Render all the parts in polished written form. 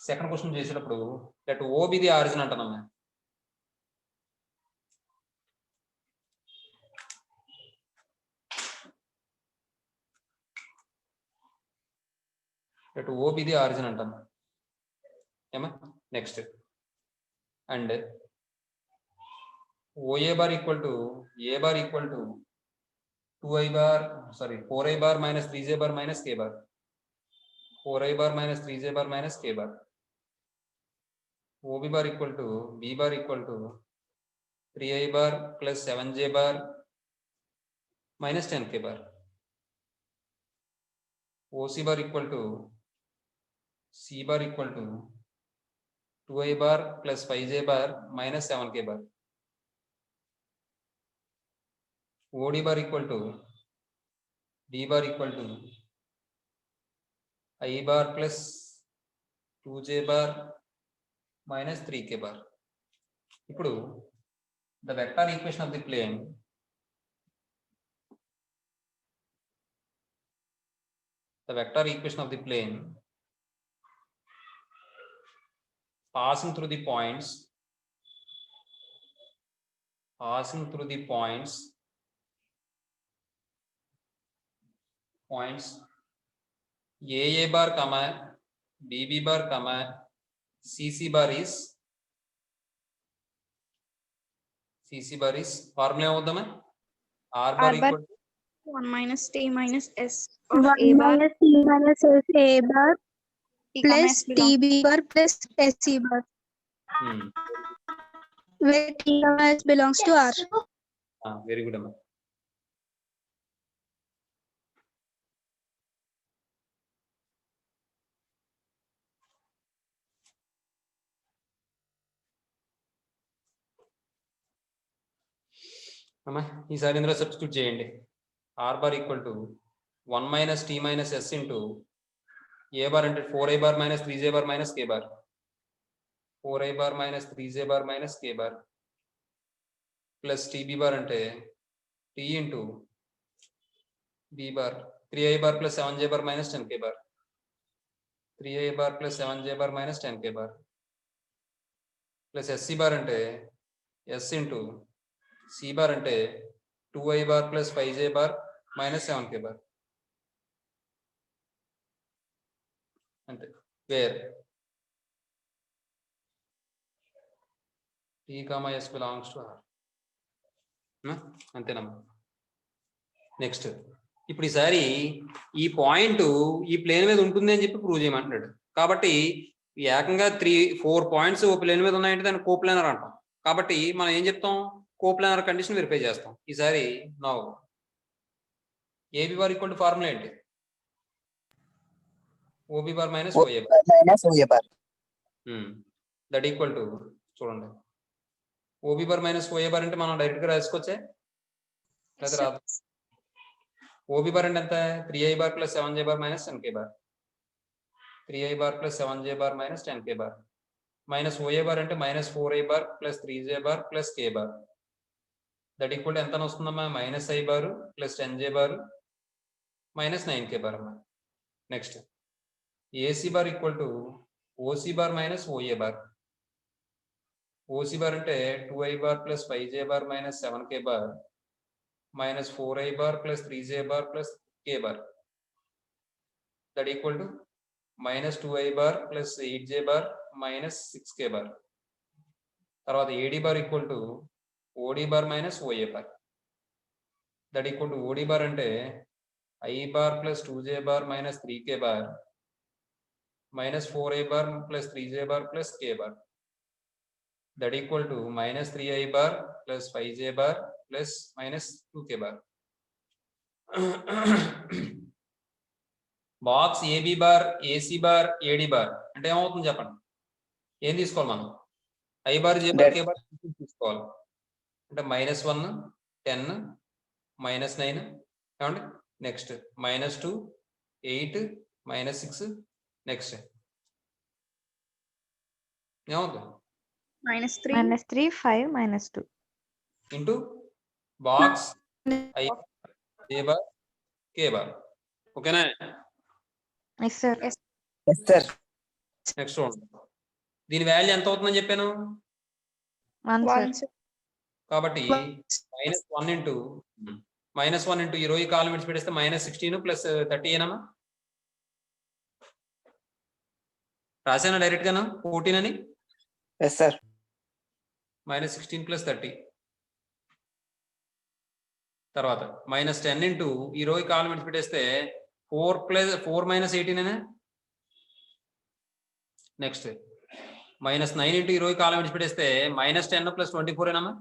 Second question చేసేటప్పుడు that O be the origin అంటున్నాం. That O be the origin అంటాం ఏమా. Next and OA bar equal to A bar equal to 2i bar, sorry, 4i bar minus 3j bar minus k bar. 4i bar minus 3j bar minus k bar. OB bar equal to B bar equal to 3i bar plus 7j bar minus 10k bar. OC bar equal to C bar equal to 2i bar plus 5j bar minus 7k bar. OD bar equal to D bar equal to I bar plus 2j bar minus 3k bar. ఇప్పుడు the vector equation of the plane passing through the points AA bar comma BB bar comma CC bar is formula అవుద్దామా? R bar equal to 1 minus T minus S of 1 A bar minus T minus S A bar T comma plus S belongs TB bar plus SC bar, where T comma S belongs to R. Very good అమ్మా. అమ్మా ఈసారి ఇందులో substitute చేయండి. R bar equal to 1 minus T minus S into A bar అంటే 4i bar minus 3j bar minus k bar. 4i bar minus 3j bar minus k bar plus TB bar అంటే T into B bar 3i bar plus 7j bar minus 10k bar. 3i bar plus 7j bar minus 10k bar plus SC bar అంటే S into C bar అంటే 2i bar plus 5j bar minus 7k bar. అంతే. Where T comma S belongs to R. అంతేనమ్మా. Next ఇప్పుడు ఈసారి ఈ point ఈ plane మీద ఉంటుంది అని చెప్పి ప్రూవ్ చేయమంటున్నాడు. కాబట్టి ఏకంగా 3-4 పాయింట్స్ ఓ ప్లేన్ మీద ఉన్నాయంటే దాన్ని కోప్లానర్ అంటాం. కాబట్టి మనం ఏం చెప్తాం? కోప్లానర్ కండిషన్ వెరిఫై చేస్తాం. ఈసారి now AB bar equal to formula ఏంటి? OB bar minus OA bar that equal to చూడండి OB bar minus OA bar అంటే మనం డైరెక్ట్ గా రాసుకోవచ్చే లేదా రాదు? ఓబి బార్ అంటే ఎంత? 3i bar plus 7j bar minus 10k bar. 3i bar plus 7j bar minus 10k bar minus OA bar అంటే minus 4i bar plus 3j bar plus k bar that equal ఎంత వస్తుందమ్మా? Minus i bar plus 10j bar minus 9k bar అమ్మా. Next AC bar equal to OC bar minus OA bar. OC bar అంటే 2i bar plus 5j bar minus 7k bar minus 4i bar plus 3j bar plus k bar that equal to minus 2i bar plus 8j bar minus 6k bar. తర్వాత AD bar equal to OD bar minus OA bar that equal to OD bar అంటే I bar plus 2j bar minus 3k bar minus 4i bar plus 3j bar plus k bar that equal to minus 3i bar plus 5j bar plus minus 2k bar. Box A B bar A C bar A D bar అంటే ఏమవుతుంది చెప్పండి? ఏం తీసుకోవాలి మనం? I bar J bar K bar తీసుకోవాలి. అంటే -1 10 -9 ఏమండి? Next -2 8 -6 next ఏమవుతుంది? -3 5 -2 into box I A bar K bar. ఓకేనా? yes sir Yes, sir. Next చూడండి, దీని వాల్యూ ఎంత అవుతుందని చెప్పాను, 1 sir. కాబట్టి -1 ఇంటూ ఈ రోజు కాలం విడిచిపెట్టేస్తే -16 + 30 ఏనమ్మా, రాశానా డైరెక్ట్ గాను 14 అని. Yes, sir. -16 + 30 తర్వాత -10 ఇంటూ ఈ రోజు కాలం విడిచిపెట్టేస్తే 4 - 18 అనే. నెక్స్ట్ -9 ఇంటూ ఈ రోజు కాలం విడిచిపెట్టేస్తే -10 + 24 ఏనమ్మా.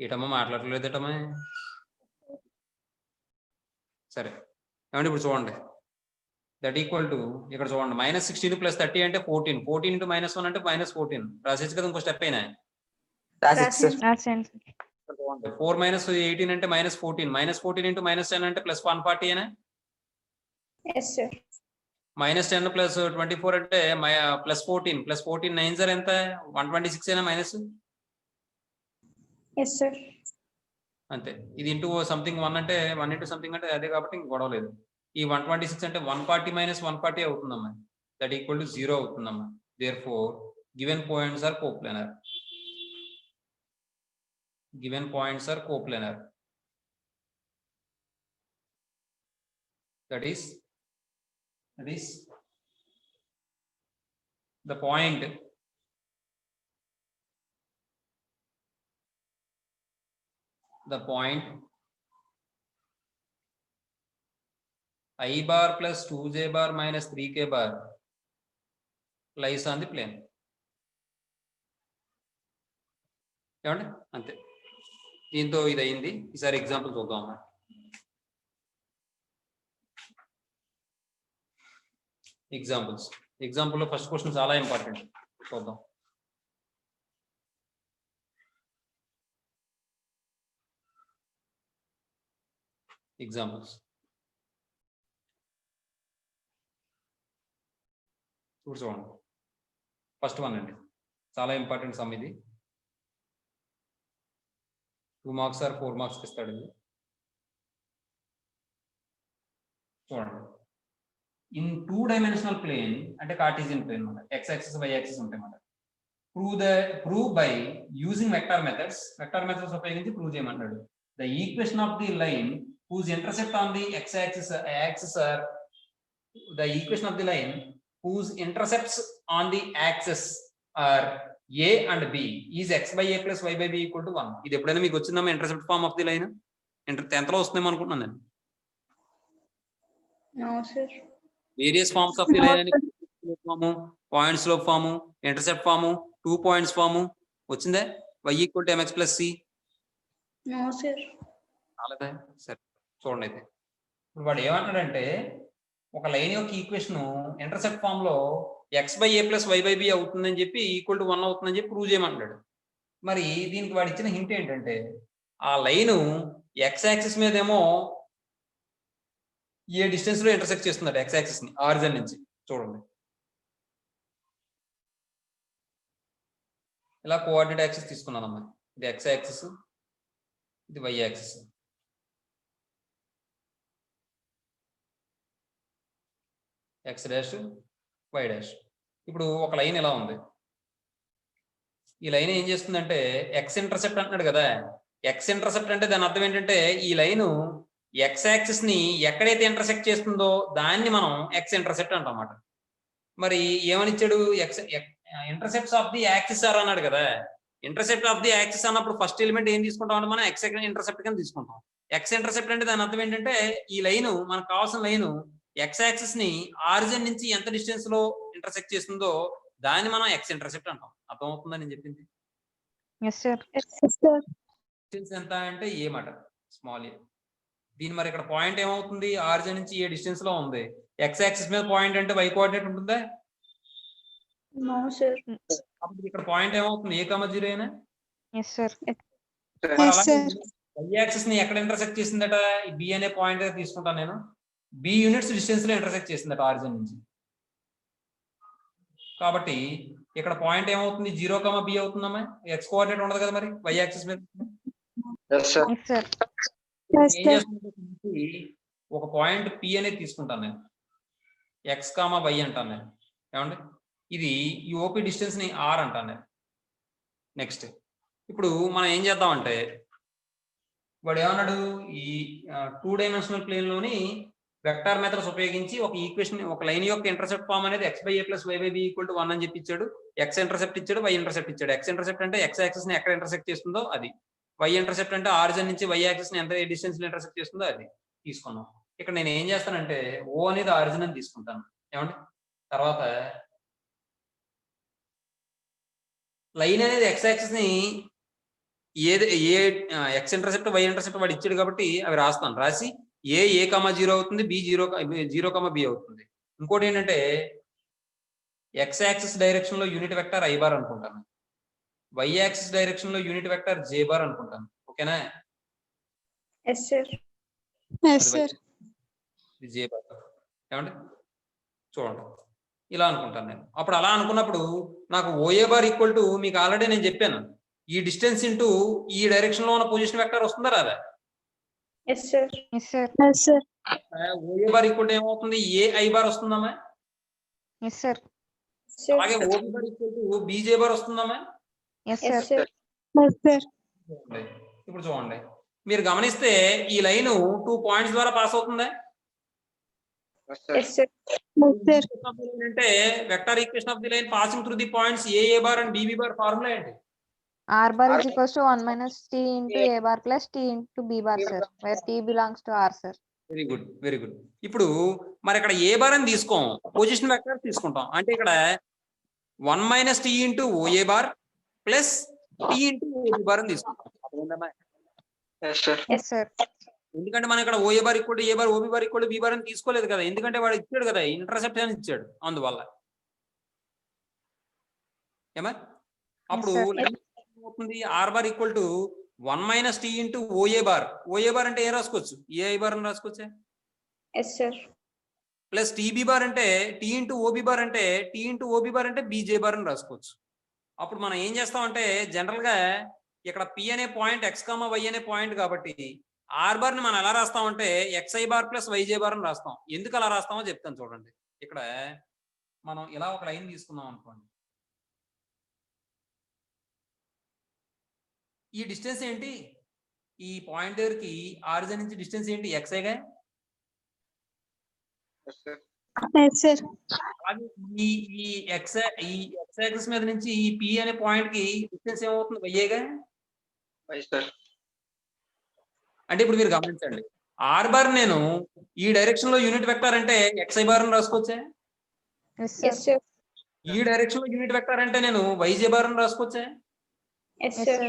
ఏటమ్మా మాట్లాడలేదేటమ్మా, సరే ఏమంటే ఇప్పుడు చూడండి, దట్ ఈక్వల్ టు ఇక్కడ చూడండి -16 + 30 అంటే 14 ఇంటూ -1 అంటే -14 రాసేచ్చు కదా, ఇంకో స్టెప్ అయినా. That's it, sir. రాసేయండి sir. 4 - 18 అంటే -14 -14 ఇంటూ -10 అంటే +140 అనే. Yes sir. -10 + 24 అంటే +14 9 సార్ ఎంత 126 అయినా మైనస్. Yes sir. అంతే, ఇది ఇంటూ సంథింగ్ 1 అంటే 1 ఇంటూ సంథింగ్ అంటే అదే కాబట్టి ఇంక గొడవ లేదు. ఈ 126 అంటే 140 - 140 అవుతుందమ్మా, దట్ ఈక్వల్ టు 0 అవుతుందమ్మా. therefore given points are coplanar. Given points are coplanar. That is the point I bar plus 2j bar minus 3k bar lies on the plane. ఏమండి అంతే, దీంతో ఇది అయింది. ఈసారి ఎగ్జాంపుల్ చూద్దాం. ఎగ్జాంపుల్లో ఫస్ట్ క్వశ్చన్ చాలా important, చూద్దాం. ఎగ్జాంపుల్స్ చూడండి, ఫస్ట్ వన్ అండి, చాలా ఇంపార్టెంట్ సమ్ ఇది. 2 మార్క్స్ ఆర్ 4 మార్క్స్ ఇస్తాడు ఇది. చూడండి, ఇన్ 2 డైమెన్షనల్ ప్లేన్ అంటే కార్టీసియన్ ప్లేన్ అన్నమాట, x యాక్సిస్ y యాక్సిస్ ఉంటాయి అన్నమాట. Prove by using vector methods ఉపయోగించి ప్రూవ్ చేయమంటాడు. The equation of the line whose intercept on the x axis are the equation of the line whose intercepts on the axis are a and b is x by a plus y by b equal to 1. ఇది ఎప్పుడైనా మీకు వచ్చిందమ్మా intercept form of the line? 10th లో వస్తుందేమో అనుకుంటున్నాను నేను. No sir. Various forms of the line అని form, point slope form, intercept form, 2 points form వచ్చిందే. y equal to mx plus c. No sir. అలాగే సరే చూడండి. అయితే ఇప్పుడు వాడు ఏమంటాడంటే ఒక లైన్ యొక్క ఈక్వేషన్ ఇంటర్సెప్ట్ ఫామ్ లో x by a plus y by b అవుతుందని చెప్పి ఈక్వల్ టు 1 అవుతుందని చెప్పి ప్రూవ్ చేయమంటాడు. మరి దీనికి వాడు ఇచ్చిన హింట్ ఏంటంటే ఆ లైన్ x యాక్సిస్ మీద ఏమో ఏ డిస్టెన్స్ లో ఇంటర్సెక్ట్ చేస్తున్నాడు x యాక్సిస్ ని ఆరిజిన్ నుంచి. చూడండి, ఇలా కోఆర్డినేట్ యాక్సిస్ తీసుకున్నానమ్మా, ఇది x యాక్సిస్, ఇది y axis. x dash y dash. ఇప్పుడు ఒక లైన్ ఇలా ఉంది, ఈ లైన్ ఏం చేస్తుందంటే x ఇంటర్సెప్ట్ అంటున్నాడు కదా. x ఇంటర్సెప్ట్ అంటే దాని అర్థం ఏంటంటే ఈ లైన్ x యాక్సిస్ ని ఎక్కడైతే ఇంటర్సెక్ట్ చేస్తుందో దాన్ని మనం x ఇంటర్సెప్ట్ అంటాం అన్నమాట. మరి ఏమని ఇచ్చాడు, intercepts of the axis are అన్నాడు కదా. ఇంటర్సెప్ట్ ఆఫ్ ది యాక్సిస్ అన్నప్పుడు ఫస్ట్ ఎలిమెంట్ ఏం తీసుకుంటాం అంటే మనం x ఇంటర్సెప్ట్ కింద తీసుకుంటాం. x ఇంటర్సెప్ట్ అంటే దాని అర్థం ఏంటంటే ఈ లైన్ మనకు కావాల్సిన లైన్ x యాక్సిస్ ని ఆరిజిన్ నుంచి ఎంత డిస్టెన్స్ లో ఇంటర్సెక్ట్ చేస్తుందో దాన్ని మనం x ఇంటర్సెప్ట్ అంటాం. అర్థమవుతుందని నేను చెప్పింది? Yes sir. డిస్టెన్స్ ఎంత అంటే ఏ మాట స్మాల్ ఏ. దీని మరి ఇక్కడ పాయింట్ ఏమవుతుంది, ఆరిజిన్ నుంచి ఏ డిస్టెన్స్ లో ఉంది. x యాక్సిస్ మీద పాయింట్ అంటే y కోఆర్డినేట్ ఉంటుందా? No sir. అప్పుడు ఇక్కడ పాయింట్ ఏమవుతుంది, a, 0 అయినా. Yes sir. Yes, sir. y axis ని ఎక్కడ ఇంటర్సెక్ట్ చేసిందట, b అనే పాయింట్ తీసుకుంటాను నేను. b యూనిట్స్ డిస్టెన్స్ లో ఇంటర్సెక్ట్ చేసిందట ఆరిజిన్ నుంచి. కాబట్టి ఇక్కడ పాయింట్ ఏమవుతుంది, 0, b అవుతుందమ్మా. x కోఆర్డినేట్ ఉండదు కదా మరి y యాక్సిస్ మీద. Yes, sir. Yes sir. Yes, ఏం sir. చేస్తుంది, ఒక పాయింట్ p అనేది తీసుకుంటాను నేను. ఎక్స్ కామా వై అంటాను నేను. ఏమండి ఇది ఈ ఓపీ డిస్టెన్స్ ని ఆర్ అంటాను నేను. నెక్స్ట్ ఇప్పుడు మనం ఏం చేద్దామంటే వాడు ఏమన్నాడు ఈ 2 డైమెన్షనల్ ప్లేన్ లోని వెక్టార్ మెథడ్స్ ఉపయోగించి ఒక ఈక్వేషన్ ఒక లైన్ యొక్క ఇంటర్సెప్ట్ ఫామ్ అనేది x by a plus y by b equal to 1 అని చెప్పి ఇచ్చాడు. x ఇంటర్సెప్ట్ ఇచ్చాడు, y ఇంటర్సెప్ట్ ఇచ్చాడు. x ఇంటర్సెప్ట్ అంటే x యాక్సిస్ ని ఎక్కడ ఇంటర్సెక్ట్ చేస్తుందో అది, y ఇంటర్సెప్ట్ అంటే ఆరిజిన్ నుంచి y యాక్సిస్ ని ఎంత డిస్టెన్స్ లో ఇంటర్సెక్ట్ చేస్తుందో అది తీసుకున్నాం. ఇక్కడ నేను ఏం చేస్తానంటే o అనేది ఆరిజిన్ అని తీసుకుంటాను. ఏమండి తర్వాత లైన్ అనేది x యాక్సిస్ ని ఏ ఎక్స్ ఇంటర్సెప్ట్ వై ఇంటర్సెప్ట్ వాడు ఇచ్చాడు కాబట్టి అవి రాస్తాను. రాసి ఏ కామా 0 అవుతుంది, బి 0 కామా బి అవుతుంది. ఇంకోటి ఏంటంటే ఎక్స్ యాక్సిస్ డైరెక్షన్ లో యూనిట్ వెక్టర్ ఐ బార్ అనుకుంటాను, వై యాక్సిస్ డైరెక్షన్ లో యూనిట్ వెక్టర్ జే బార్ అనుకుంటాను. ఓకేనా? Yes sir. J bar. ఏమంటే చూడండి ఇలా అనుకుంటాను నేను. అప్పుడు అలా అనుకున్నప్పుడు నాకు ఓఏ బార్ ఈక్వల్ టు మీకు ఆల్రెడీ నేను చెప్పాను ఈ డిస్టెన్స్ ఇంటూ ఈ డైరెక్షన్ లో ఉన్న పొజిషన్ వెక్టర్ వస్తుందా రాదా? Yes sir. Yes sir. OA bar equal to ఏమవుతుంది? ఏ ఐ బార్ వస్తుందమ్మా. Yes sir. అలాగే OB bar equal to bj bar వస్తుందమ్మా. Yes sir. ఇప్పుడు చూడండి మీరు గమనిస్తే ఈ లైన్ 2 పాయింట్స్ ద్వారా పాస్ అవుతుందా? Yes sir. అంటే vector equation of the line passing through the points a bar and bb bar formula ఏంటి? R bar is equals to 1 minus t into a bar plus t into b bar, sir, where t belongs to R, sir. Very good, very good. ఇప్పుడు మరి ఇక్కడ ఏ bar అని తీసుకోం, position vector తీసుకుంటాం. అంటే ఇక్కడ 1 minus t into OA bar plus t into OB bar అని తీసుకుంటాం. Yes sir. ఎందుకంటే మనం ఇక్కడ OA bar equal to a bar, OB bar equal to b bar అని తీసుకోలేదు కదా, ఎందుకంటే వాడు ఇచ్చాడు కదా ఇంటర్సెప్ట్ అని ఇచ్చాడు. అందువల్ల ఏమా అప్పుడు అవుతుంది r bar equal to 1 minus t into OA bar. OA bar అంటే ఏం రాసుకోవచ్చు? ఏఐ బార్ అని రాసుకోవచ్చా? Yes sir. Plus TB bar అంటే టీ ఇంటూ ఓబీ బార్ అంటే టీ ఇంటూ ఓబీ బార్ అంటే బీజే బార్ అని రాసుకోవచ్చు. అప్పుడు మనం ఏం చేస్తామంటే జనరల్ గా ఇక్కడ పి అనే పాయింట్ ఎక్స్ కామా వై అనే పాయింట్ కాబట్టి ఆర్ బార్ ని మనం ఎలా రాస్తామంటే xi bar plus yj bar అని రాస్తాం. ఎందుకు అలా రాస్తామో చెప్తాను చూడండి. ఇక్కడ మనం ఇలా ఒక లైన్ తీసుకున్నాం అనుకోండి, ఈ డిస్టెన్స్ ఏంటి? ఈ పాయింట్ దగ్గరికి ఆరిజిన్ నుంచి డిస్టెన్స్ ఏంటి? ఎక్స్ఐగా. ఈ ఎక్స్ యాక్సిస్ మీద నుంచి ఈ పి అనే పాయింట్ కి డిస్టెన్స్ ఏమవుతుంది? వైఏగా. అంటే ఇప్పుడు మీరు గమనించండి, ఆర్ బార్ నేను ఈ డైరెక్షన్ లో యూనిట్ వెక్టర్ అంటే ఎక్స్ఐ బార్ అని రాసుకోవచ్చా? Yes sir. ఈ డైరెక్షన్ లో యూనిట్ వెక్టర్ అంటే నేను వైజే బార్ అని రాసుకోవచ్చా? Yes sir.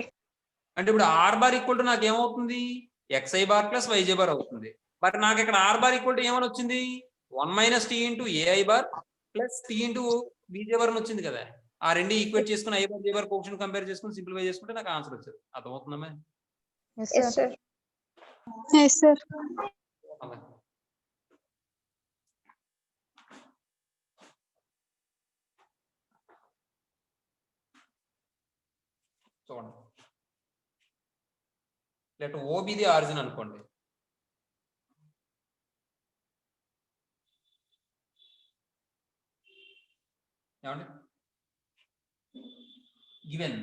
అంటే ఇప్పుడు ఆర్ బార్ ఈక్వల్ టు నాకు ఏమవుతుంది? Xi bar plus yj bar అవుతుంది. బట్ నాకు ఇక్కడ ఆర్ బార్ ఈక్వల్ టు ఏమని వచ్చింది? 1 minus t into ai bar plus t into bj bar అని వచ్చింది కదా. ఆ రెండు ఈక్వేట్ చేసుకుని i bar J bar coefficient compare చేసుకుని సింప్లిఫై చేసుకుంటే నాకు ఆన్సర్ వచ్చేది. అర్థమవుతుందమ్మా? Yes sir. చూడండి, లేట్ ఓబిది ఆరిజిన్ అనుకోండి. ఏమండి given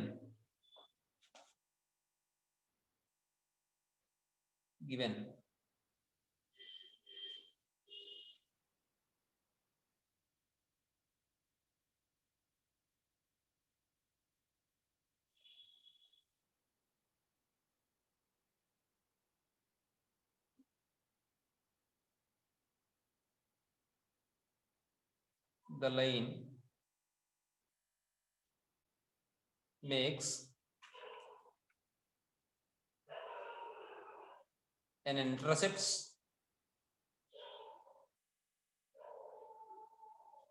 the line makes and intercepts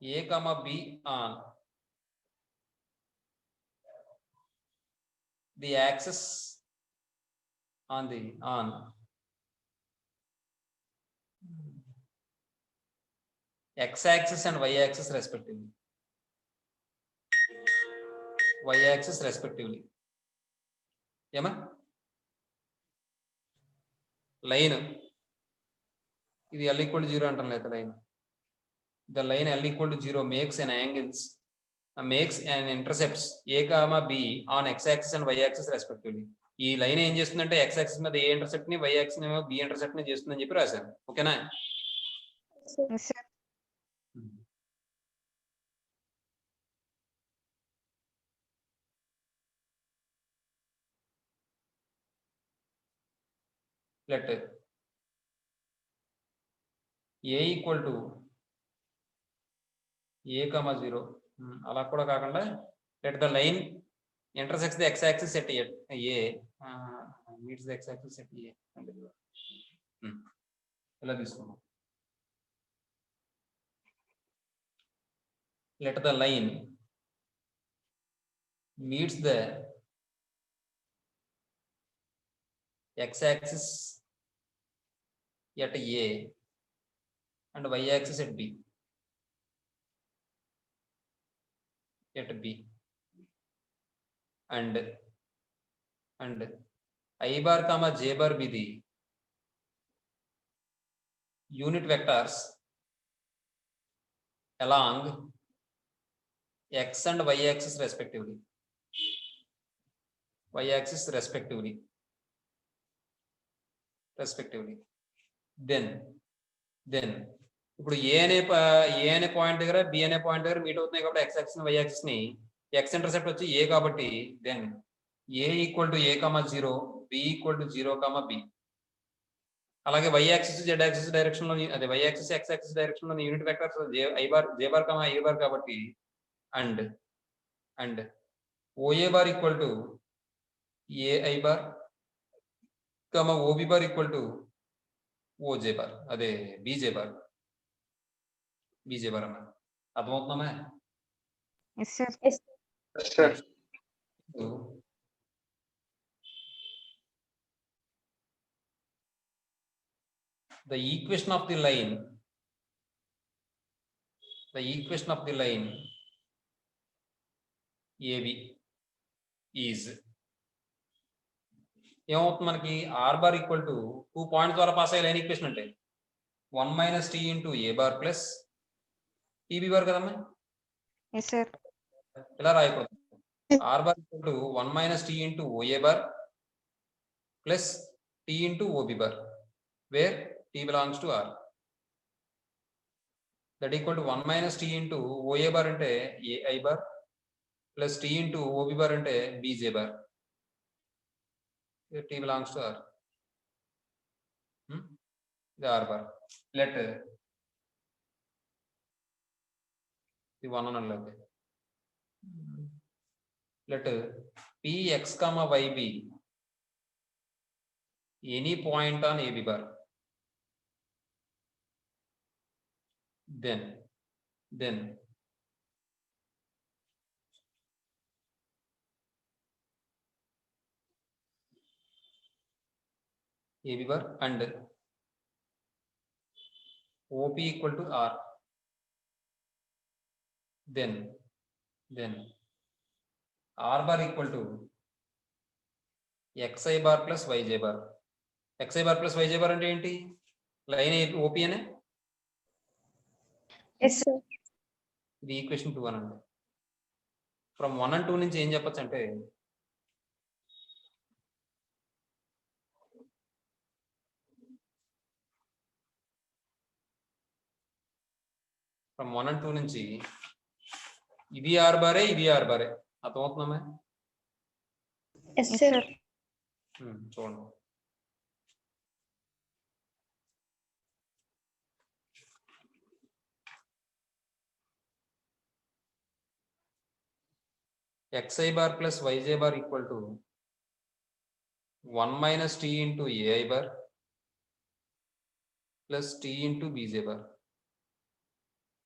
A comma B on the axis on x-axis and y-axis respectively. Y-axis respectively. ఏమా line ఇది L = 0 అంటాం లేదా line the line L equal to 0 makes an intercepts a comma b on x-axis and y-axis respectively. ఈ line ఏం చేస్తుందంటే x-axis మీద a intercept ని y-axis ఏమో b intercept ని చేస్తుందని చెప్పి రాశాను. ఓకేనా? Yes, sir. Let a equal to a comma 0 అలా కూడా కాకుండా let the line intersects the x-axis at a meets the x-axis at a ఇలా తీసుకున్నాం. let the line meets the x-axis at a and y-axis at b. At b and I bar comma j bar be the unit vectors along x and y axis respectively. Then ఇప్పుడు ఏ అనే point దగ్గర B అనే point దగ్గర meet అవుతున్నాయి కాబట్టి x axis y axis ని x intercept వచ్చి a కాబట్టి then a equal to a comma 0 b equal to 0 comma b. అలాగే y axis z axis direction లో అదే y axis x axis direction లో unit vectors j bar comma a bar కాబట్టి and OA bar equal to ai bar comma OB bar equal to OJ bar అదే BJ bar అన్న అర్థమవుతుందా? Yes, sir. Yes, sir. The equation of the line AB is ఏమవుతుంది మనకి r bar equal to 2 points ద్వారా pass అయ్యే line equation అంటే 1 minus t into a bar plus TB bar కదమ్మా. Yes, sir. ఇలా రాయకూడదు. r bar equal to 1 minus t into OA bar plus t into OB bar where t belongs to r. That equal to 1 minus t into OA bar అంటే ai bar plus t into OB bar అంటే BJ bar. Here t belongs to r. The r bar. Let the one on like let px comma y be any point on AB bar. Then AB bar and OP equal to R. Then R bar equal to XI bar plus YJ bar. XI bar plus YJ bar అంటే ఏంటి? Line OP అనే. Yes, sir. ఇది equation 2 అనండి. From 1 and 2 నుంచి ఏం చెప్పొచ్చు అంటే from 1 and 2 నుంచి ఇది r బారే ఇది r బారే అర్థమవుతుందా? Yes, sir. చూడండి. XI bar plus YJ bar equal to 1 minus t into AI bar plus t into BJ bar.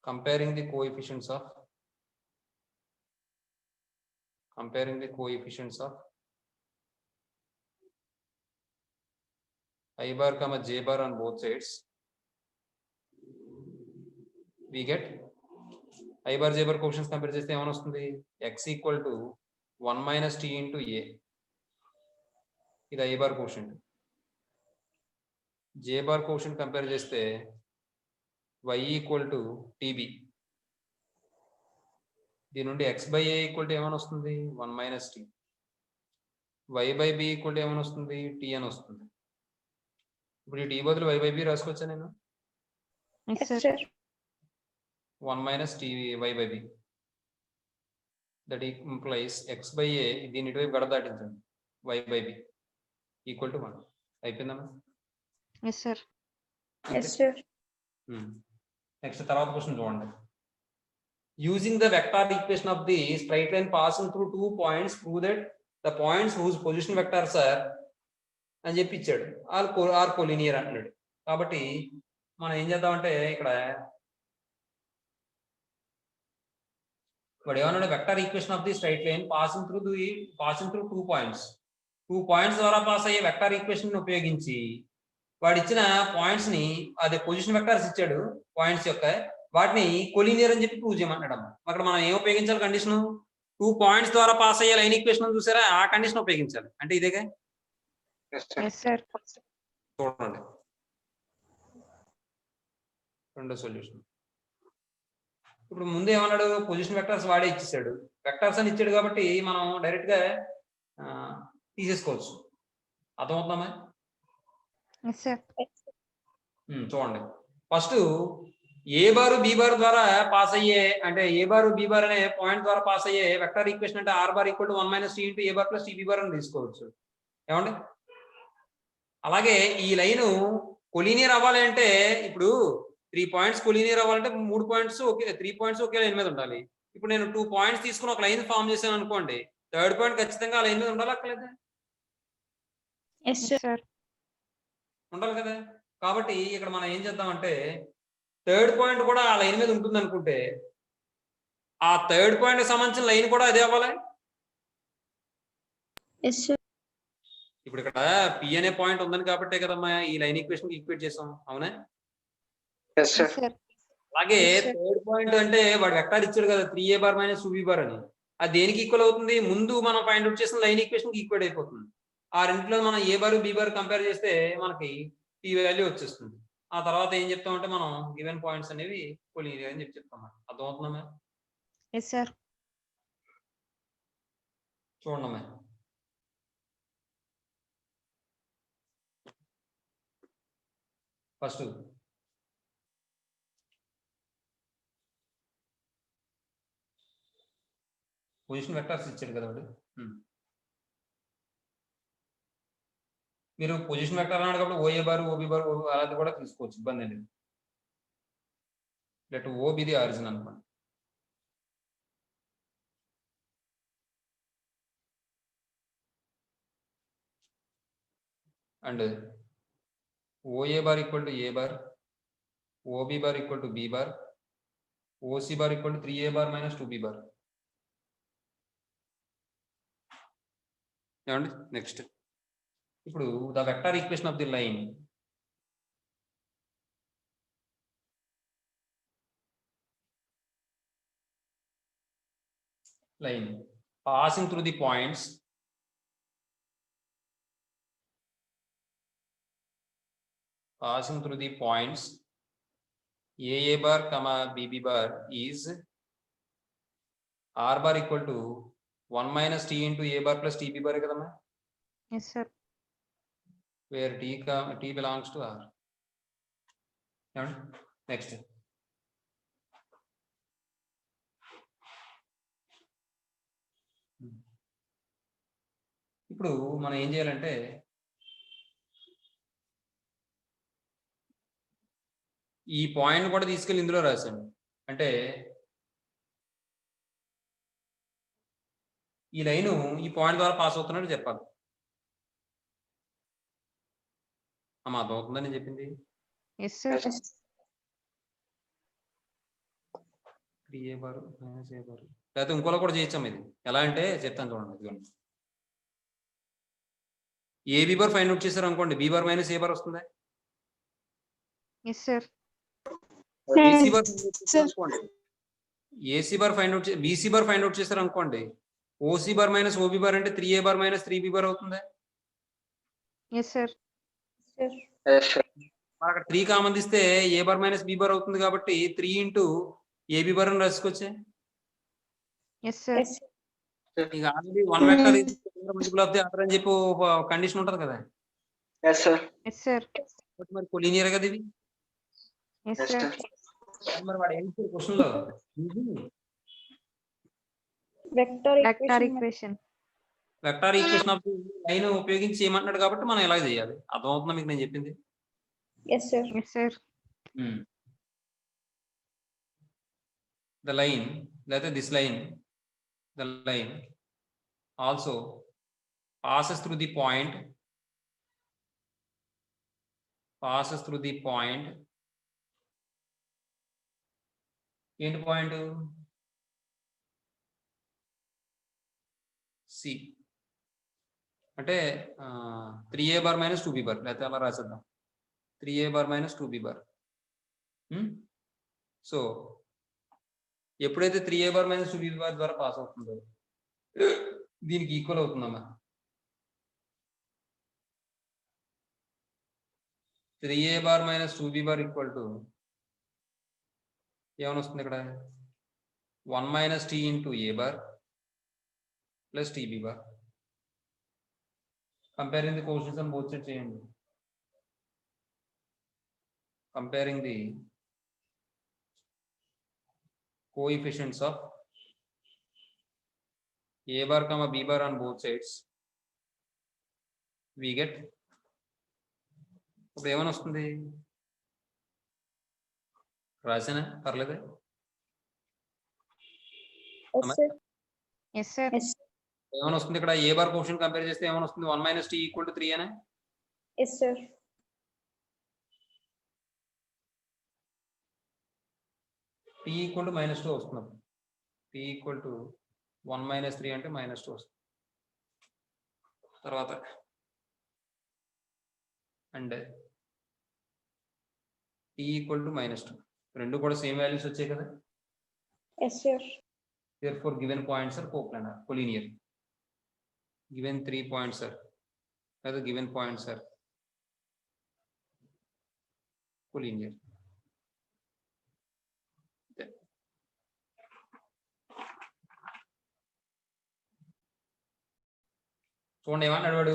Comparing the coefficients of I bar comma J bar on both sides, we get I bar J bar coefficients compare చేస్తే ఏమని వస్తుంది? X equal to 1 minus t into A. ఇది I bar coefficient. J bar coefficient compare చేస్తే y equal to TB. దీని నుండి x by a equal to ఏమని వస్తుంది 1 minus t. y by b equal to ఏమని వస్తుంది టీ అని వస్తుంది. ఇప్పుడు ఈ టీ బదులు y బై b రాసుకోవచ్చా నేను? Yes, Yes, sir. sir. 1 minus t y by b. That implies x by a దీని ఇటువైపు గడ దాటించండి y by b equal to 1. అయిపోయిందమ్మా? Yes, sir. Yes, sir. Next తర్వాత క్వశ్చన్ చూడండి. Using the vector equation of the straight line passing through 2 points prove that the points whose position vectors are అని చెప్పి ఇచ్చాడు. ఆర్ కోలినియర్ అంటున్నాడు. కాబట్టి మనం ఏం చేద్దామంటే ఇక్కడ వాడు ఏమన్నాడు, vector equation of the straight line passing through 2 points. 2 points ద్వారా పాస్ అయ్యే వెక్టార్ ఈక్వేషన్ ఉపయోగించి వాడు ఇచ్చిన పాయింట్స్ ని అదే పొజిషన్ వెక్టార్స్ ఇచ్చాడు పాయింట్స్ యొక్క, వాటిని కొలీనియర్ అని చెప్పి ప్రూవ్ చేయమంటాడు. అక్కడ మనం ఏం ఉపయోగించాలి కండిషన్? 2 పాయింట్స్ ద్వారా పాస్ అయ్యే లైన్ ఈక్వేషన్ చూసారా, ఆ కండిషన్ ఉపయోగించాలి. అంటే ఇదేగా. Yes, sir. చూడండి రెండో సొల్యూషన్. ఇప్పుడు ముందు ఏమన్నాడు, పొజిషన్ వెక్టార్స్ వాడే ఇచ్చేసాడు. వెక్టార్స్ అని ఇచ్చాడు కాబట్టి మనం డైరెక్ట్ గా తీసేసుకోవచ్చు. అర్థమవుతుందా? Yes, sir. చూడండి, first a bar b bar ద్వారా పాస్ అయ్యే, అంటే ఏ బారు బి బార్ అనే పాయింట్ ద్వారా పాస్ అయ్యే వెక్టర్ ఈక్వేషన్ అంటే r bar equal to 1 minus t into A bar plus TB bar అని తీసుకోవచ్చు. ఏమండి? అలాగే ఈ లైన్ కొలీనియర్ అవ్వాలి అంటే ఇప్పుడు 3 పాయింట్స్ కొలీనియర్ అవ్వాలంటే 3 పాయింట్స్ ఒకే 3 పాయింట్స్ ఒకే లైన్ మీద ఉండాలి. ఇప్పుడు నేను 2 పాయింట్స్ తీసుకుని ఒక లైన్ ఫామ్ చేశాను అనుకోండి, థర్డ్ పాయింట్ ఖచ్చితంగా ఆ లైన్ మీద ఉండాలి అక్కర్లేదా? Yes, Yes, sir. sir. ఉండాలి కదా. కాబట్టి ఇక్కడ మనం ఏం చేద్దామంటే థర్డ్ పాయింట్ కూడా ఆ లైన్ మీద ఉంటుంది అనుకుంటే ఆ థర్డ్ పాయింట్ సంబంధించిన లైన్ కూడా అదే అవ్వాలి. Yes, sir. ఇప్పుడు ఇక్కడ పి అనే పాయింట్ ఉందని కాబట్టే కదమ్మా ఈ లైన్ ఈక్వేషన్ ఈక్వేట్ చేసాం, అవునా? Yes, sir. Yes, sir. అలాగే Yes, sir. థర్డ్ పాయింట్ అంటే వాడు వెక్టార్ ఇచ్చాడు కదా 3a bar minus 2b bar అని, అది దేనికి ఈక్వల్ అవుతుంది? ముందు మనం ఫైండ్ అవుట్ చేసిన లైన్ ఈక్వేషన్ ఈక్వేట్ అయిపోతుంది. ఆ రెంట్లో మనం ఏ బార్ బి బార్ కంపేర్ చేస్తే మనకి ఈ వాల్యూ వచ్చేస్తుంది. ఆ తర్వాత ఏం చెప్తామంటే మనం గివెన్ పాయింట్స్ అనేవి కొలీనియర్ అని చెప్పి చెప్తాం. అర్థమవుతుందా? Yes, sir. చూడమ్మా, ఫస్ట్ పొజిషన్ వెక్టార్స్ ఇచ్చాడు కదా వాడు. మీరు పొజిషన్ వెక్టార్ అన్నాడు కాబట్టి ఓఏ బార్ ఓబి బార్ అలాంటి కూడా తీసుకోవచ్చు, ఇబ్బంది లేదు. లెట్ ఓబి ది ఆరిజిన్ అనుకోండి. And OA bar equal to a bar, OB bar equal to b bar, OC bar equal to 3a bar minus 2b bar. ఏమండి? Next ఇప్పుడు the vector equation of the line passing through the points a bar comma bb bar is r bar equal to 1 minus t into a bar plus tb bar kadamma. Yes, sir. Where t belongs to r. Next ఇప్పుడు మనం ఏం చేయాలంటే ఈ point కూడా తీసుకెళ్ళి ఇందులో రాశాను. అంటే ఈ లైన్ ఈ పాయింట్ ద్వారా పాస్ అవుతున్నట్టు చెప్పాలి. అమ్మా అర్థమవుతుందని నేను చెప్పింది? Yes, sir. 3a bar minus a bar లేకపోతే ఇంకోలా కూడా చేయొచ్చాము. ఇది ఎలా అంటే చెప్తాను చూడండి. ఇదిగోండి, ఏబి బార్ ఫైండ్ అవుట్ చేశారు అనుకోండి, b bar minus a bar వస్తుంది. Yes, sir. ఏసీ బార్ అనుకోండి, AC bar find out BC bar find out చేశారు అనుకోండి, OC bar minus OB bar అంటే 3a bar minus 3b bar అవుతుంది. Yes, sir. Sir. Yes, sir. అక్కడ 3 common తీస్తే a bar minus b bar అవుతుంది కాబట్టి 3 into AB bar అని రాసుకోవచ్చే. Yes sir. Yes. ఇక already 1 vector multiple of the other అని చెప్పి కండిషన్ ఉంటది కదా. Yes, sir. Yes sir. మరి కొలీనియర్ కదా ఇది. Yes Yes, sir. sir. మరి వాడు ఏం క్వశ్చన్ లో Vector vector equation. Equation. Vector equation of line ఉపయోగించి చేయమంటున్నాడు కాబట్టి మనం ఎలా చేయాలి అర్థమవుతుందా మీకు నేను చెప్పింది? Yes, sir. Yes sir. The line, that is this line, the line also passes through the point, end point C. అంటే 3a bar minus 2b bar లేకపోతే అలా రాసేద్దాం 3a bar minus 2b bar. So ఎప్పుడైతే 3a bar minus 2b bar ద్వారా pass అవుతుందో దీనికి equal అవుతుందమ్మా. 3a bar minus 2b bar equal to ఏమని వస్తుంది ఇక్కడ 1 minus t into A bar plus TB bar. Comparing the coefficients on both sides చేయండి. Comparing the coefficients of a bar comma b bar on both sides, we get ఇప్పుడు ఏమని వస్తుంది రాసేనా పర్లేదా? Yes, sir. Yes sir. Yes. ఏమని వస్తుంది ఇక్కడ ఏ bar quotient compare చేస్తే ఏమని వస్తుంది 1 మైనస్ టీ ఈక్వల్ టు 3 అనే. Yes, sir. T equal to -2 వస్తుంది. టీ ఈక్వల్ టు 1 మైనస్ 3 అంటే -2 వస్తుంది. తర్వాత అండ్ టీ ఈక్వల్ టు -2 రెండు కూడా సేమ్ వాల్యూస్ వచ్చాయి కదా. Yes, sir. Therefore given points are coplanar, collinear. Given 3 points are, other given points are collinear. చూడండి ఏమన్నాడు వాడు,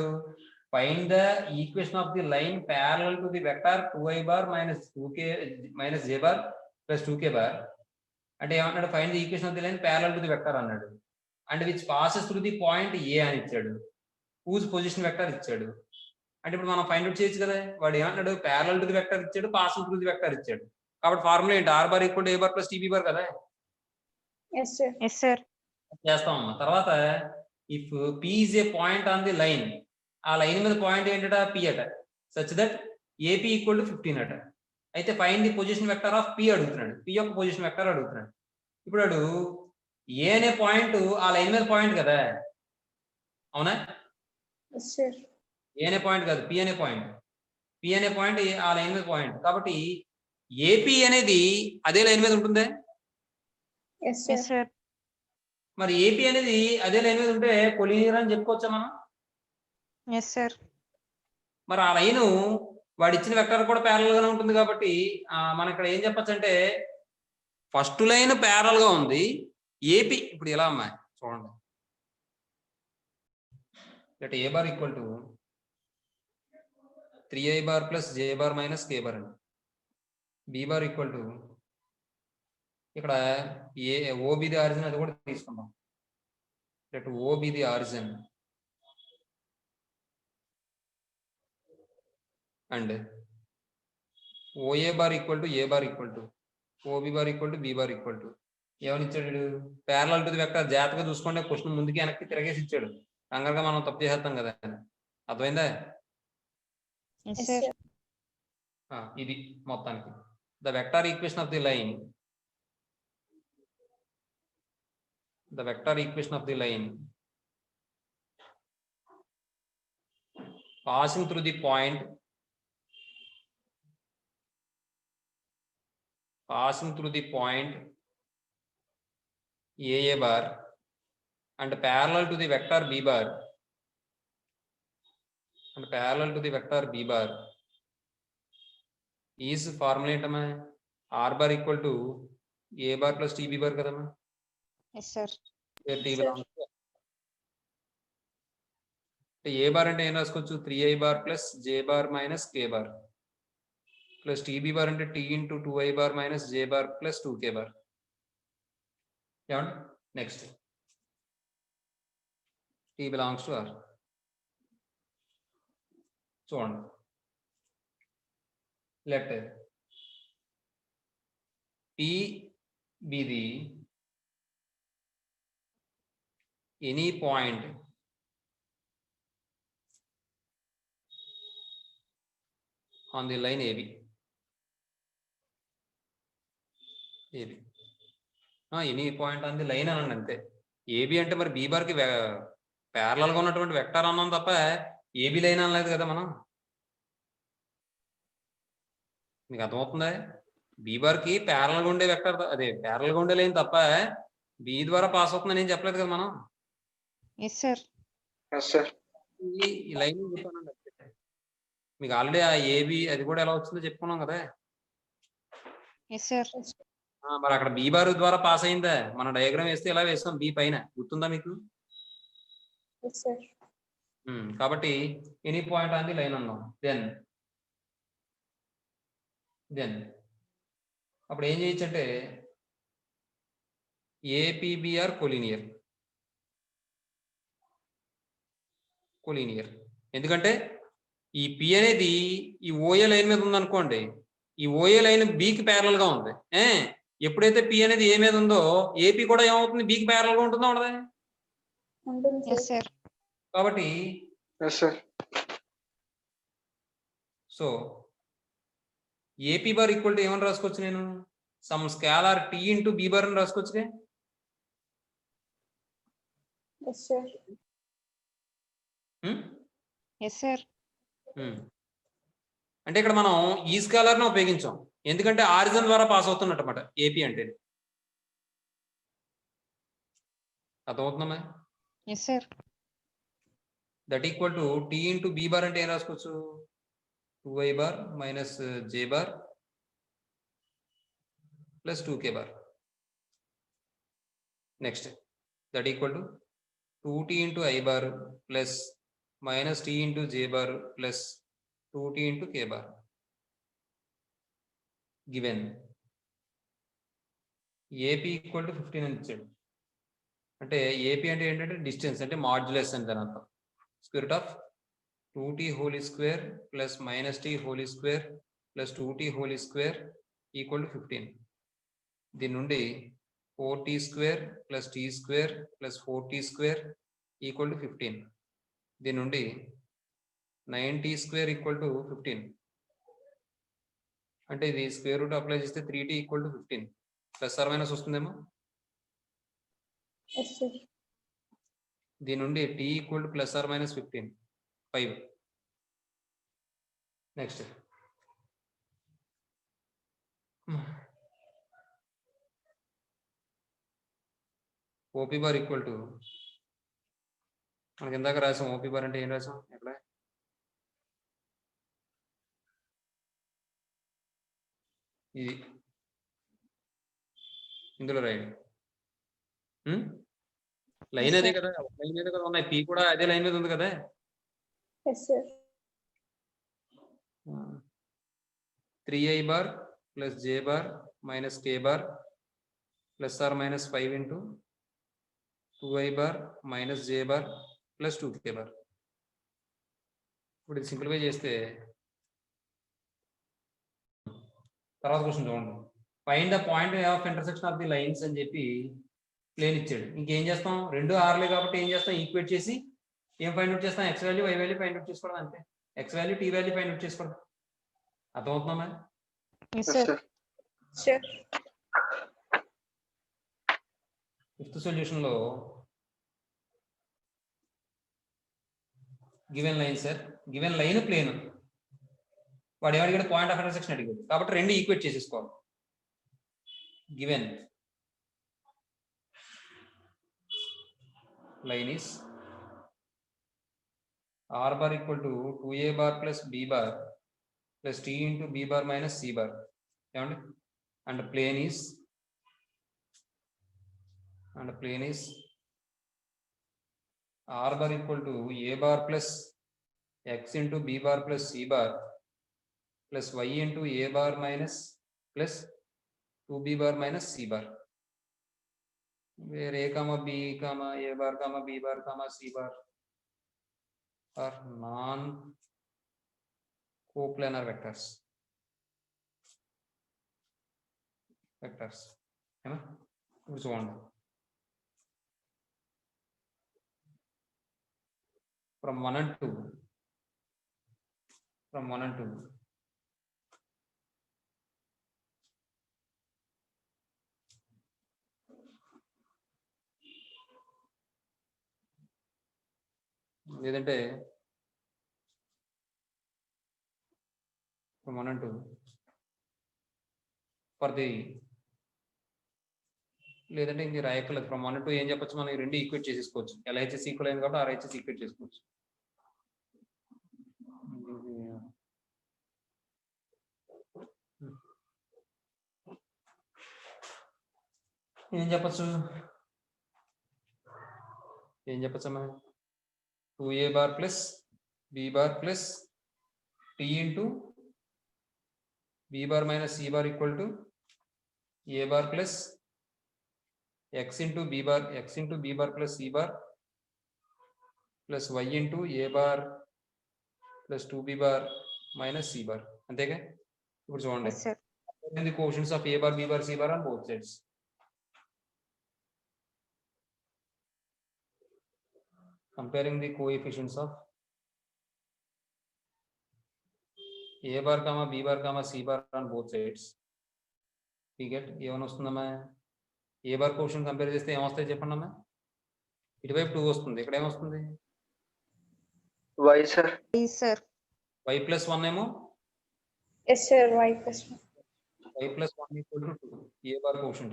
find the equation of the line parallel to the vector 2i bar minus 2k minus j bar plus 2k bar. అంటే ఏమన్నాడు, find the equation of the line parallel to the vector అన్నాడు, and which passes through the point a అని ఇచ్చాడు, whose position vector ఇచ్చాడు. అంటే ఇప్పుడు మనం find out చేయొచ్చు కదా. వాడు ఏమన్నాడు, parallel to the vector ఇచ్చాడు, passing through the vector ఇచ్చాడు. కాబట్టి ఫార్ములా ఏంటి, r bar equal to a bar plus tb bar కదా. Yes, sir. Yes sir. చేస్తామమ్మా. తర్వాత if p is a point on the line, ఆ లైన్ మీద point ఏంటట p అట, such that ap equal to 15 అట. అయితే find the position vector of p అడుగుతున్నాడు, p యొక్క పొజిషన్ వెక్టర్ అడుగుతున్నాడు. ఇప్పుడు వాడు ఏ అనే పాయింట్ ఆ లైన్ మీద పాయింట్ కదా, అవునా? Yes, sir. ఏ అనే పాయింట్ కాదు, p అనే పాయింట్. p అనే పాయింట్ ఆ లైన్ మీద పాయింట్ కాబట్టి ఏపీ అనేది అదే లైన్ మీద ఉంటుందే. Yes, yes sir. సార్. మరి ఏపీ అనేది అదే లైన్ మీద ఉంటే కొలీనియర్ అని చెప్పుకోవచ్చా మనం? Yes sir. మరి ఆ లైను వాడు ఇచ్చిన వెక్టర్ కూడా ప్యారల్ గానే ఉంటుంది కాబట్టి మనం ఇక్కడ ఏం చెప్పొచ్చు అంటే ఫస్ట్ లైన్ ప్యారల్ గా ఉంది, ఏపీ ఇప్పుడు ఎలా అమ్మాయి చూడండి, let a bar equal to 3i bar plus j bar minus k bar అండి. b బార్ ఈక్వల్ టు ఇక్కడ ఏ ఓబి ది ఆరిజిన్ అది కూడా తీసుకుందాం. Let OB the origin and OA bar equal to a bar equal to OB bar equal to b bar equal to ఏమని ఇచ్చాడు, parallel to the vector. జాగ్రత్తగా చూసుకోండి, question ముందుకి వెనక్కి తిరగేసి ఇచ్చాడు, కంగారుగా మనం తప్పు చేసేస్తాం కదా. అర్థమైందా? Yes Yes, sir. sir. ఇది మొత్తానికి the vector equation of the line, the vector equation of the line passing through the point a bar and parallel to the vector b bar is formula ఏంటమ్మా? R bar equal to a bar plus TB bar కదమ్మా. Yes sir. T belongs to a bar అంటే ఏం రాసుకోవచ్చు? 3i bar plus j bar minus k bar plus TB bar అంటే t into 2i bar minus j bar plus 2k bar. ఏమండి? Next t belongs to r. చూడండి, let p be the any point on the line AB. Any point on the line అనండి అంతే. AB అంటే మరి B బార్కి parallel గా ఉన్నటువంటి vector అన్నాం తప్ప ఏబి లైన్ అనలేదు కదా మనం. మీకు అర్థమవుతుందా? బి బార్కి ప్యారలల్ గా ఉండే వెక్టర్, అదే ప్యారలల్ గా ఉండే లైన్ తప్ప బి ద్వారా పాస్ అవుతుందని ఏం చెప్పలేదు కదా మనం. Yes sir. ఈ లైన్ చెప్పానండి. మీకు ఆల్రెడీ ఆ ఏబి అది కూడా ఎలా వచ్చిందో చెప్పుకున్నాం కదా. Yes sir. మరి అక్కడ బి బార్ ద్వారా పాస్ అయిందా? మన డయాగ్రామ్ వేస్తే ఎలా వేస్తాం? బి పైన గుర్తుందా మీకు? కాబట్టి any point on the line అన్నాం. దెన్ అప్పుడు ఏం చేయొచ్చు అంటే ఏపీబిఆర్ కొలీనియర్. ఎందుకంటే ఈ పి అనేది ఈ ఓఏ లైన్ మీద ఉందనుకోండి, ఈ ఓఏ లైన్ బికి ప్యారలల్ గా ఉంది. ఎప్పుడైతే పి అనేది ఏ మీద ఉందో ఏపీ కూడా ఏమవుతుంది? బికి ప్యారలల్ గా ఉంటుందా ఉండదా? కాబట్టి so AP bar equal to ఏమని రాసుకోవచ్చు? నేను some scalar t into b bar అని రాసుకోవచ్చుగా. అంటే ఇక్కడ మనం ఈ స్కేలార్ ని ఉపయోగించాం, ఎందుకంటే ఆరిజిన్ ద్వారా పాస్ అవుతున్నట్టు అన్నమాట ఏపీ అంటే. అర్థమవుతుందమ్మా? Yes sir. That equal to t into b bar అంటే ఏం రాసుకోవచ్చు? 2i bar minus j bar plus 2k bar. Next that equal to 2t into i bar plus minus t into j bar plus 2t into k bar. Given AP equal to 15 అని ఇచ్చాడు. అంటే AP అంటే ఏంటంటే distance, అంటే modulus అని దాని అర్థం. Square root of 2t whole square plus minus t whole square plus 2t whole square equal to 15. దీని నుండి 4t square plus t square plus 4t square equal to 15. దీని నుండి 9t స్క్వేర్ ఈక్వల్ టు 15. అంటే ఇది square root apply చేస్తే 3t equal to 15. Plus or minus వస్తుందేమో. దీని నుండి t equal to plus or minus 15, 5. Next OP bar equal to, మనకి ఇందాక రాసాం ఓపీ బార్ అంటే ఏం రాసాం? ఎక్కడ ఇది ఇందులో రాయండి. లైన్ అదే కదా, లైన్ మీద కదా ఉన్నాయి. పి కూడా అదే లైన్ మీద ఉంది కదా. 3i bar plus j bar minus k bar plus or minus 5 into 2i bar minus j bar plus 2k bar. ఇప్పుడు ఇది సింప్లిఫై చేస్తే తర్వాత క్వశ్చన్ చూడండి. Find the point of intersection of the lines అని చెప్పి ప్లేన్ ఇచ్చాడు. ఇంకేం చేస్తాం? రెండు ఆర్లే కాబట్టి ఏం చేస్తాం? ఈక్వేట్ చేసి ఏం ఫైండ్ అవుట్ చేస్తాం? X value, y value find out చేసుకోవడం అంతే. X value, t value find out చేసుకోవడం. అర్థమవుతుందా? ఫిఫ్త్ సొల్యూషన్ లో given line sir, given line plane, వాడు ఏమడిగాడు? పాయింట్ ఆఫ్ ఇంటర్సెక్షన్ అడిగాడు. కాబట్టి రెండు ఈక్వేట్ చేసేసుకోవాలి. Given line is r bar equal to 2a bar plus b bar plus t into b bar minus c bar ఏమండి and plane is r bar equal to a bar plus x into b bar plus c bar plus y into A bar minus plus 2b bar minus c bar where a comma b comma a bar comma b bar comma c bar are non coplanar vectors ఏనా ఇప్పుడు చూడండి from 1 and 2 లేదంటే from 1 and 2 for the లేదంటే ఇంక రాయక్కర్లేదు from 1 and 2 ఏం చెప్పొచ్చు మనం ఈ రెండు ఈక్వేట్ చేసేసుకోవచ్చు LHS ఈక్వల్ అయింది కాబట్టి RHS ఈక్వేట్ చేసుకోవచ్చు ఏం చెప్పచ్చు అమ్మా 2a bar plus b bar plus t into b bar minus c bar equal to a bar plus x into b bar plus c bar plus y into a bar plus 2b bar minus c bar అంతేగా ఇప్పుడు చూడండి Yes, sir. the quotients of a bar b bar c bar on both sides comparing the coefficients of a bar comma b bar comma c bar on both sides we get ఏమని వస్తుందమ్మా ఏ bar quotient compare చేస్తే ఏమొస్తాయి చెప్పండి అమ్మా ఇటువైపు 2 వస్తుంది ఇక్కడ ఏమొస్తుంది Y, sir. Yes, sir. y plus 1 ఏమో Yes, sir. Y plus 1. y plus 1 equal to 2 a bar quotient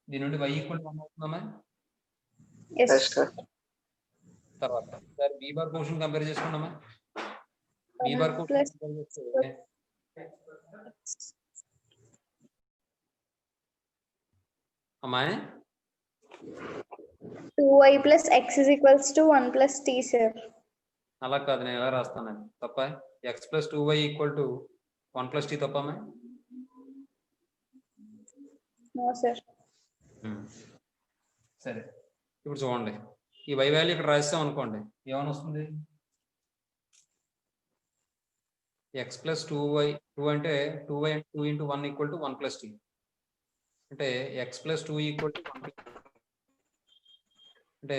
దీని నుండి y equal to 1 అవుతుందమ్మా Yes. Yes, sir. తర్వాత sir b bar quotient compare చేసుకుందామా b bar quotient Plus compare చేస్తే అమ్మాయి 2y plus x is equals to 1 plus t, sir. అలా కాదు నేను ఎలా రాస్తాను తప్ప x plus 2y equal to 1 plus t తప్ప No, sir. సరే ఇప్పుడు చూడండి ఈ y వాల్యూ ఇక్కడ రాస్తాం అనుకోండి ఏమని వస్తుంది x plus 2y 2 అంటే 2y 2 into 1 equal to 1 plus t అంటే x plus 2 equal to 1 అంటే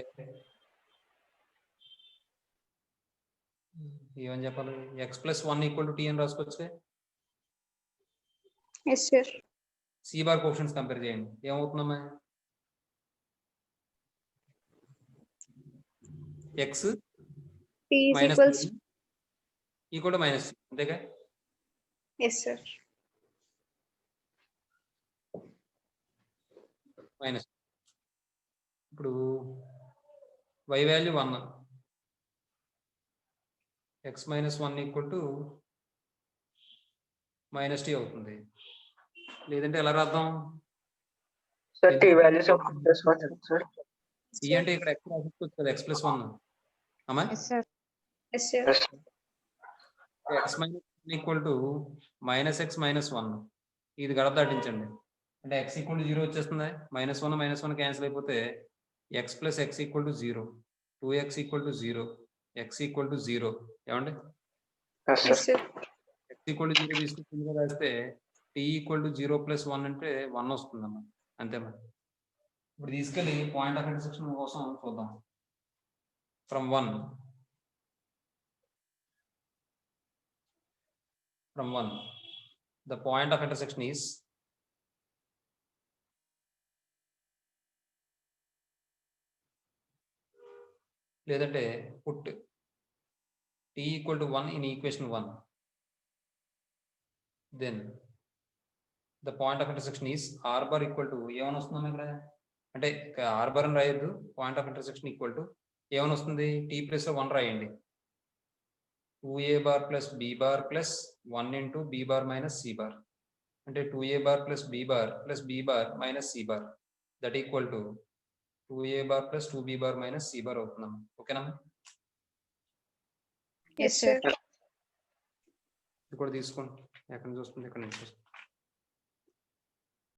ఏమని చెప్పాలి x plus 1 equal to t అని రాసుకోవచ్చు Yes, sir. c bar cautions compare చేయండి ఏమవుతుందమ్మా x T is minus equals. equal to minus అంతేగా Yes, sir. Minus ఇప్పుడు y value 1 x minus 1 equal to minus t అవుతుంది లేదంటే ఎలా రాద్దాం Sir, T values of plus 1, sir. t అంటే ఇక్కడ x రాసుకోవచ్చు కదా x plus 1 అమ్మా Yes, sir. Yes, sir. Yes, sir. x minus 1 equal to minus x minus 1 ఇది గడ దాటించండి అంటే x equal to 0 వచ్చేస్తుంది -1 -1 క్యాన్సిల్ అయిపోతే x plus x equal to 0 2x equal to 0 x equal to 0 ఏమండి Yes, Yes, sir. sir. x equal to 0 తీసుకుంటే రాస్తే t equal to 0 plus 1 అంటే 1 వస్తుందమ్మా అంతేమ్మా ఇప్పుడు తీసుకెళ్ళి పాయింట్ ఆఫ్ ఇంటర్సెక్షన్ కోసం చూద్దాం from 1 the point of intersection is లేదంటే put t equal to 1 in equation 1 then the point of intersection is r bar equal to ఏమని వస్తుందమ్మా ఇక్కడ అంటే r bar అని రాయొద్దు point of intersection equal to ఏమని వస్తుంది t ప్లస్ 1 రాయండి 2a bar plus b bar plus 1 into b bar minus c bar. అంటే 2a bar plus b bar plus b bar minus c bar that equal to 2a bar plus 2b bar minus c bar అవుతున్నాం. ఓకేనా? Yes, sir. ఇది కూడా తీసుకోండి. ఎక్కడ నుంచి వస్తుంది, ఎక్కడ నుంచి వస్తుంది.